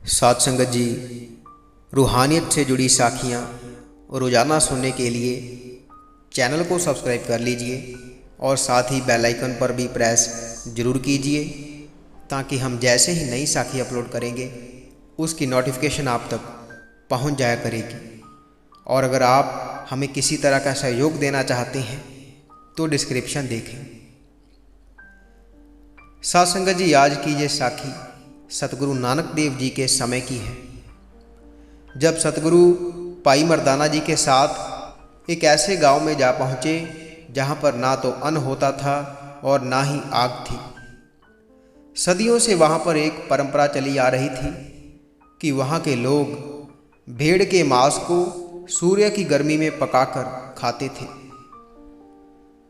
साथ संगत जी, रूहानियत से जुड़ी साखियाँ रोज़ाना सुनने के लिए चैनल को सब्सक्राइब कर लीजिए और साथ ही बेल आइकन पर भी प्रेस ज़रूर कीजिए ताकि हम जैसे ही नई साखी अपलोड करेंगे उसकी नोटिफिकेशन आप तक पहुंच जाया करेगी। और अगर आप हमें किसी तरह का सहयोग देना चाहते हैं तो डिस्क्रिप्शन देखें। साथ संगत जी, आज की ये साखी सतगुरु नानक देव जी के समय की है, जब सतगुरु भाई मर्दाना जी के साथ एक ऐसे गांव में जा पहुँचे जहां पर ना तो अन्न होता था और ना ही आग थी। सदियों से वहां पर एक परंपरा चली आ रही थी कि वहां के लोग भेड़ के मांस को सूर्य की गर्मी में पकाकर खाते थे।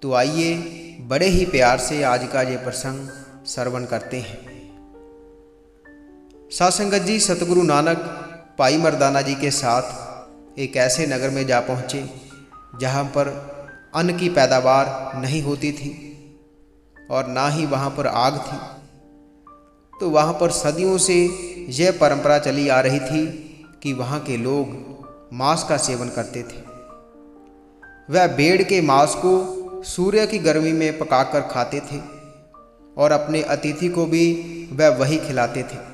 तो आइए बड़े ही प्यार से आज का ये प्रसंग श्रवण करते हैं। साथ संगत जी, सतगुरु नानक भाई मर्दाना जी के साथ एक ऐसे नगर में जा पहुँचे जहाँ पर अन्न की पैदावार नहीं होती थी और ना ही वहाँ पर आग थी। तो वहाँ पर सदियों से यह परंपरा चली आ रही थी कि वहाँ के लोग मांस का सेवन करते थे। वह भेड़ के मांस को सूर्य की गर्मी में पकाकर खाते थे और अपने अतिथि को भी वह वही खिलाते थे।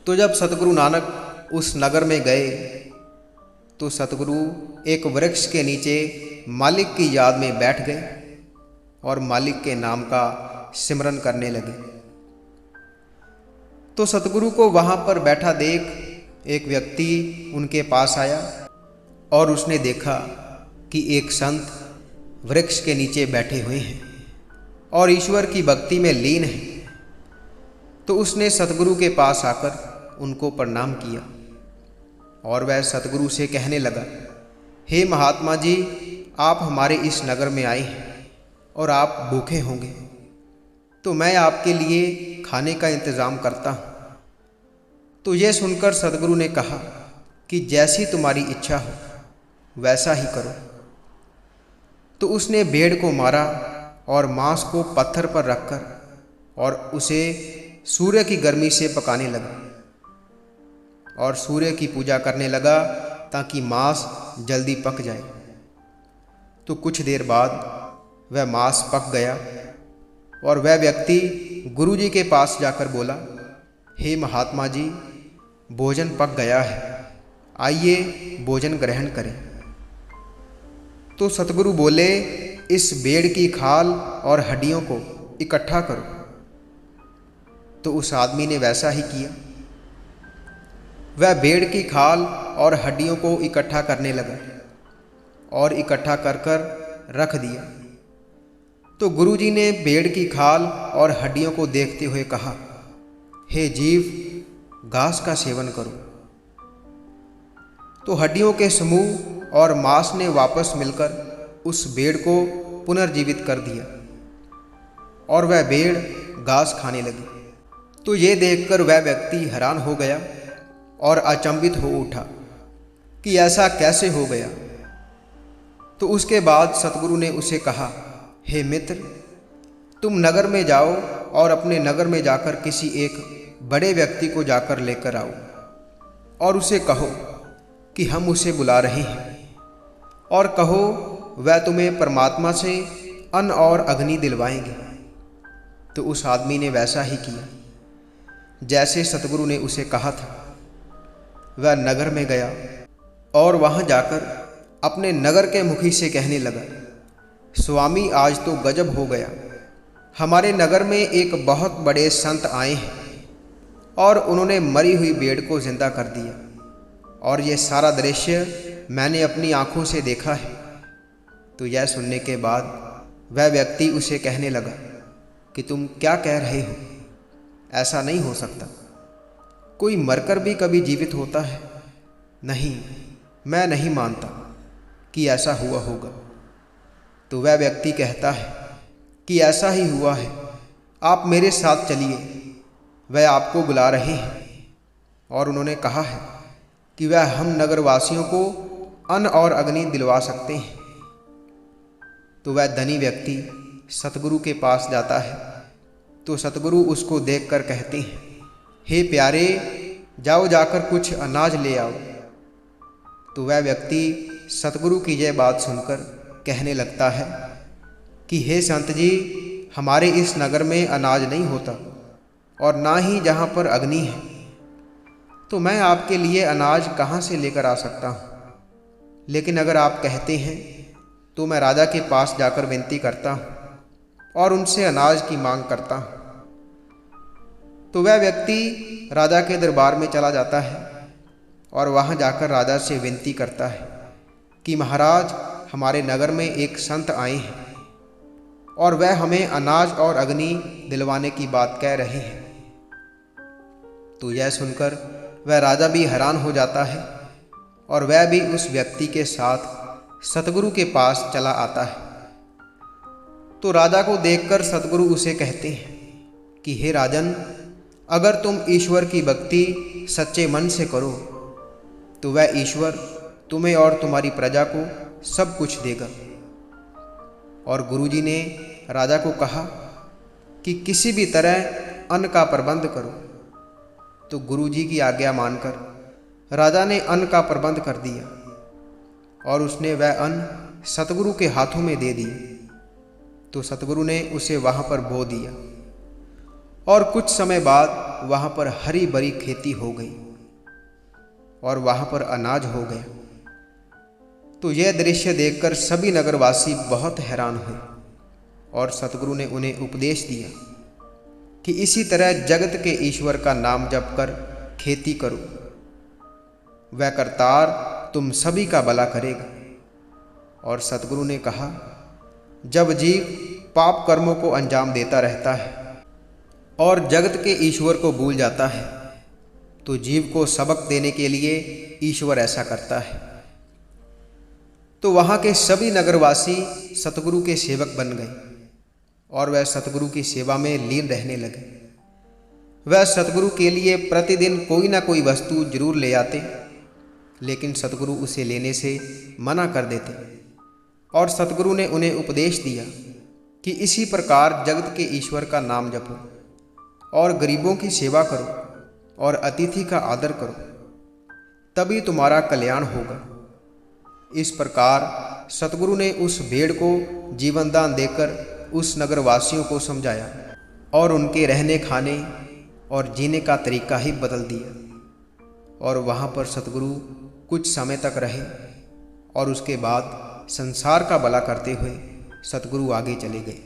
तो जब सतगुरु नानक उस नगर में गए तो सतगुरु एक वृक्ष के नीचे मालिक की याद में बैठ गए और मालिक के नाम का सिमरन करने लगे। तो सतगुरु को वहाँ पर बैठा देख एक व्यक्ति उनके पास आया और उसने देखा कि एक संत वृक्ष के नीचे बैठे हुए हैं और ईश्वर की भक्ति में लीन हैं। तो उसने सतगुरु के पास आकर उनको प्रणाम किया और वह सतगुरु से कहने लगा, हे महात्मा जी, आप हमारे इस नगर में आए हैं और आप भूखे होंगे, तो मैं आपके लिए खाने का इंतज़ाम करता हूँ। तो यह सुनकर सतगुरु ने कहा कि जैसी तुम्हारी इच्छा हो वैसा ही करो। तो उसने भेड़ को मारा और मांस को पत्थर पर रखकर और उसे सूर्य की गर्मी से पकाने लगा और सूर्य की पूजा करने लगा ताकि मांस जल्दी पक जाए। तो कुछ देर बाद वह मांस पक गया और वह व्यक्ति गुरुजी के पास जाकर बोला, हे महात्मा जी, भोजन पक गया है, आइए भोजन ग्रहण करें। तो सतगुरु बोले, इस भेड़ की खाल और हड्डियों को इकट्ठा करो। तो उस आदमी ने वैसा ही किया। वह भेड़ की खाल और हड्डियों को इकट्ठा करने लगा और इकट्ठा कर कर रख दिया। तो गुरुजी ने भेड़ की खाल और हड्डियों को देखते हुए कहा, हे जीव, घास का सेवन करो। तो हड्डियों के समूह और मांस ने वापस मिलकर उस भेड़ को पुनर्जीवित कर दिया और वह भेड़ घास खाने लगी। तो ये देखकर वह व्यक्ति हैरान हो गया और अचंभित हो उठा कि ऐसा कैसे हो गया। तो उसके बाद सतगुरु ने उसे कहा, हे मित्र, तुम नगर में जाओ और अपने नगर में जाकर किसी एक बड़े व्यक्ति को जाकर लेकर आओ और उसे कहो कि हम उसे बुला रहे हैं और कहो वह तुम्हें परमात्मा से अन्न और अग्नि दिलवाएंगे। तो उस आदमी ने वैसा ही किया जैसे सतगुरु ने उसे कहा था। वह नगर में गया और वहां जाकर अपने नगर के मुखी से कहने लगा, स्वामी, आज तो गजब हो गया। हमारे नगर में एक बहुत बड़े संत आए हैं और उन्होंने मरी हुई भेड़ को जिंदा कर दिया और ये सारा दृश्य मैंने अपनी आंखों से देखा है। तो यह सुनने के बाद वह व्यक्ति उसे कहने लगा कि तुम क्या कह रहे हो, ऐसा नहीं हो सकता। कोई मरकर भी कभी जीवित होता है? नहीं, मैं नहीं मानता कि ऐसा हुआ होगा। तो वह व्यक्ति कहता है कि ऐसा ही हुआ है, आप मेरे साथ चलिए, वह आपको बुला रहे हैं और उन्होंने कहा है कि वह हम नगरवासियों को अन्न और अग्नि दिलवा सकते हैं। तो वह धनी व्यक्ति सतगुरु के पास जाता है तो सतगुरु उसको देखकर कहते हैं, हे प्यारे, जाओ जाकर कुछ अनाज ले आओ। तो वह व्यक्ति सतगुरु की यह बात सुनकर कहने लगता है कि हे संत जी, हमारे इस नगर में अनाज नहीं होता और ना ही जहाँ पर अग्नि है, तो मैं आपके लिए अनाज कहाँ से लेकर आ सकता हूँ। लेकिन अगर आप कहते हैं तो मैं राजा के पास जाकर विनती करता हूँ और उनसे अनाज की मांग करता हूँ। तो वह व्यक्ति राजा के दरबार में चला जाता है और वहाँ जाकर राजा से विनती करता है कि महाराज, हमारे नगर में एक संत आए हैं और वह हमें अनाज और अग्नि दिलवाने की बात कह रहे हैं। तो यह सुनकर वह राजा भी हैरान हो जाता है और वह भी उस व्यक्ति के साथ सतगुरु के पास चला आता है। तो राजा को देखकर सतगुरु उसे कहते हैं कि हे राजन, अगर तुम ईश्वर की भक्ति सच्चे मन से करो तो वह ईश्वर तुम्हें और तुम्हारी प्रजा को सब कुछ देगा। और गुरुजी ने राजा को कहा कि किसी भी तरह अन्न का प्रबंध करो। तो गुरुजी की आज्ञा मानकर राजा ने अन्न का प्रबंध कर दिया और उसने वह अन्न सतगुरु के हाथों में दे दिया। तो सतगुरु ने उसे वहाँ पर बो दिया और कुछ समय बाद वहाँ पर हरी भरी खेती हो गई और वहाँ पर अनाज हो गया। तो यह दृश्य देखकर सभी नगरवासी बहुत हैरान हुए और सतगुरु ने उन्हें उपदेश दिया कि इसी तरह जगत के ईश्वर का नाम जप कर खेती करो, वह करतार तुम सभी का भला करेगा। और सतगुरु ने कहा, जब जीव पाप कर्मों को अंजाम देता रहता है और जगत के ईश्वर को भूल जाता है, तो जीव को सबक देने के लिए ईश्वर ऐसा करता है। तो वहाँ के सभी नगरवासी सतगुरु के सेवक बन गए और वह सतगुरु की सेवा में लीन रहने लगे। वह सतगुरु के लिए प्रतिदिन कोई ना कोई वस्तु जरूर ले आते, लेकिन सतगुरु उसे लेने से मना कर देते। और सतगुरु ने उन्हें उपदेश दिया कि इसी प्रकार जगत के ईश्वर का नाम जपो और गरीबों की सेवा करो और अतिथि का आदर करो, तभी तुम्हारा कल्याण होगा। इस प्रकार सतगुरु ने उस भेड़ को जीवन दान देकर उस नगरवासियों को समझाया और उनके रहने खाने और जीने का तरीका ही बदल दिया। और वहाँ पर सतगुरु कुछ समय तक रहे और उसके बाद संसार का भला करते हुए सतगुरु आगे चले गए।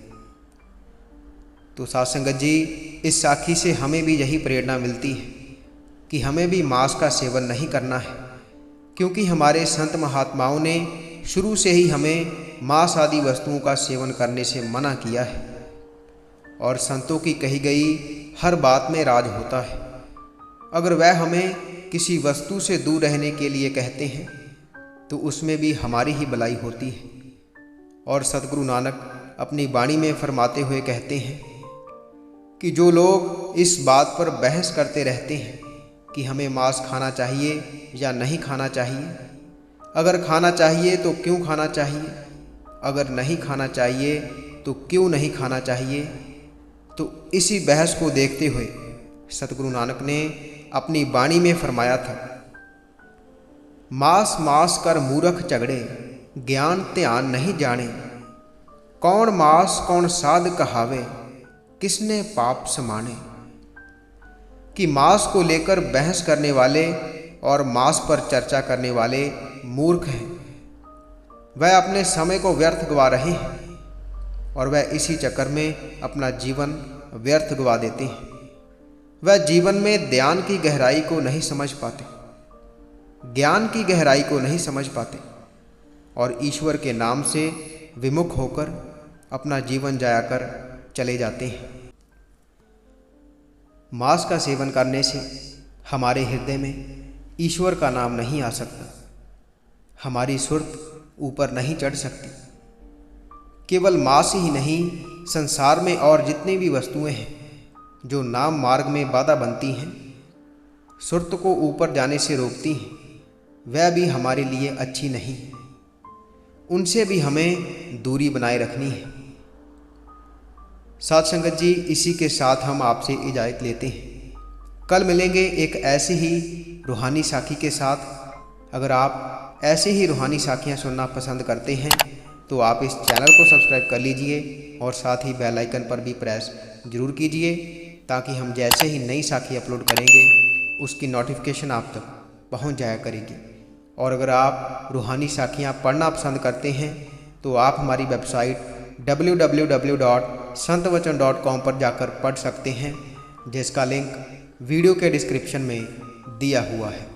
तो साध संगत जी, इस साखी से हमें भी यही प्रेरणा मिलती है कि हमें भी मांस का सेवन नहीं करना है, क्योंकि हमारे संत महात्माओं ने शुरू से ही हमें मांस आदि वस्तुओं का सेवन करने से मना किया है। और संतों की कही गई हर बात में राज होता है। अगर वह हमें किसी वस्तु से दूर रहने के लिए कहते हैं तो उसमें भी हमारी ही भलाई होती है। और सतगुरु नानक अपनी वाणी में फरमाते हुए कहते हैं कि जो लोग इस बात पर बहस करते रहते हैं कि हमें मांस खाना चाहिए या नहीं खाना चाहिए, अगर खाना चाहिए तो क्यों खाना चाहिए, अगर नहीं खाना चाहिए तो क्यों नहीं खाना चाहिए, तो इसी बहस को देखते हुए सतगुरु नानक ने अपनी वाणी में फरमाया था, मास मास कर मूरख झगड़े, ज्ञान ध्यान नहीं जाने, कौन मास कौन साध कहावे, किसने पाप समाने। कि मांस को लेकर बहस करने वाले और मांस पर चर्चा करने वाले मूर्ख हैं। वह अपने समय को व्यर्थ गवा रहे हैं और वह इसी चक्कर में अपना जीवन व्यर्थ गवा देते हैं। वह जीवन में ध्यान की गहराई को नहीं समझ पाते, ज्ञान की गहराई को नहीं समझ पाते और ईश्वर के नाम से विमुख होकर अपना जीवन जाया कर चले जाते हैं। मांस का सेवन करने से हमारे हृदय में ईश्वर का नाम नहीं आ सकता, हमारी सुरत ऊपर नहीं चढ़ सकती। केवल मांस ही नहीं, संसार में और जितनी भी वस्तुएं हैं जो नाम मार्ग में बाधा बनती हैं, सुरत को ऊपर जाने से रोकती हैं, वह भी हमारे लिए अच्छी नहीं, उनसे भी हमें दूरी बनाए रखनी है। साध संगत जी, इसी के साथ हम आपसे इजाज़त लेते हैं। कल मिलेंगे एक ऐसी ही रूहानी साखी के साथ। अगर आप ऐसी ही रूहानी साखियाँ सुनना पसंद करते हैं तो आप इस चैनल को सब्सक्राइब कर लीजिए और साथ ही बेल आइकन पर भी प्रेस ज़रूर कीजिए, ताकि हम जैसे ही नई साखी अपलोड करेंगे उसकी नोटिफिकेशन आप तक पहुंच जाया करेगी। और अगर आप रूहानी साखियाँ पढ़ना पसंद करते हैं तो आप हमारी वेबसाइट www.santwachan.com पर जाकर पढ़ सकते हैं, जिसका लिंक वीडियो के डिस्क्रिप्शन में दिया हुआ है।